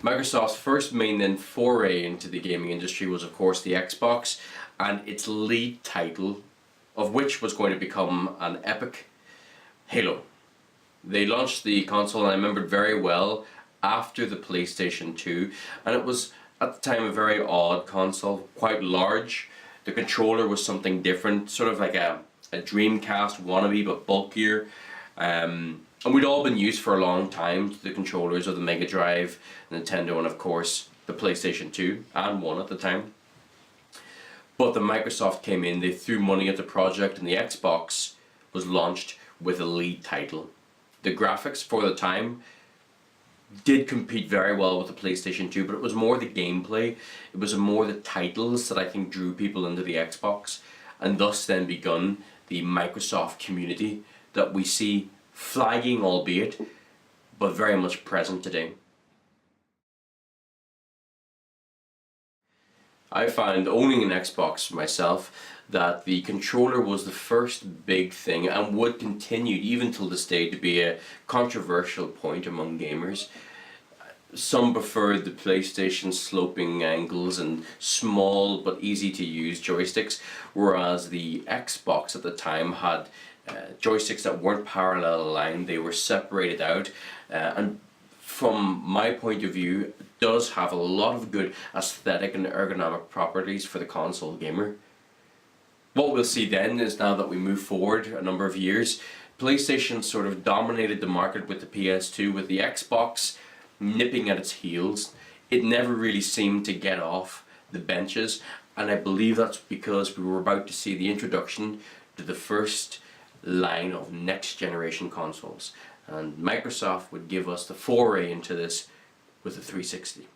Microsoft's first main foray into the gaming industry was of course the Xbox, and its lead title of which was going to become an epic, Halo. They launched the console, and I remembered very well, after the PlayStation 2, and it was at the time a very odd console, quite large. The controller was something different, sort of like a Dreamcast wannabe but bulkier. And we'd all been used for a long time to the controllers of the Mega Drive, Nintendo, and of course the PlayStation 2 and 1 at the time. But the Microsoft came in, they threw money at the project, and the Xbox was launched with a lead title. The graphics for the time did compete very well with the PlayStation 2, but it was more the gameplay, it was more the titles that I think drew people into the Xbox, and thus then begun the Microsoft community that we see flagging, albeit, but very much present today. I found, owning an Xbox myself, that the controller was the first big thing, and would continue even till this day to be a controversial point among gamers. Some preferred the PlayStation's sloping angles and small but easy to use joysticks, whereas the Xbox at the time had joysticks that weren't parallel aligned, they were separated out, and from my point of view does have a lot of good aesthetic and ergonomic properties for the console gamer. What we'll see then is, now that we move forward a number of years, PlayStation sort of dominated the market with the PS2, with the Xbox nipping at its heels. It never really seemed to get off the benches, and I believe that's because we were about to see the introduction to the first line of next generation consoles, and Microsoft would give us the foray into this with the 360.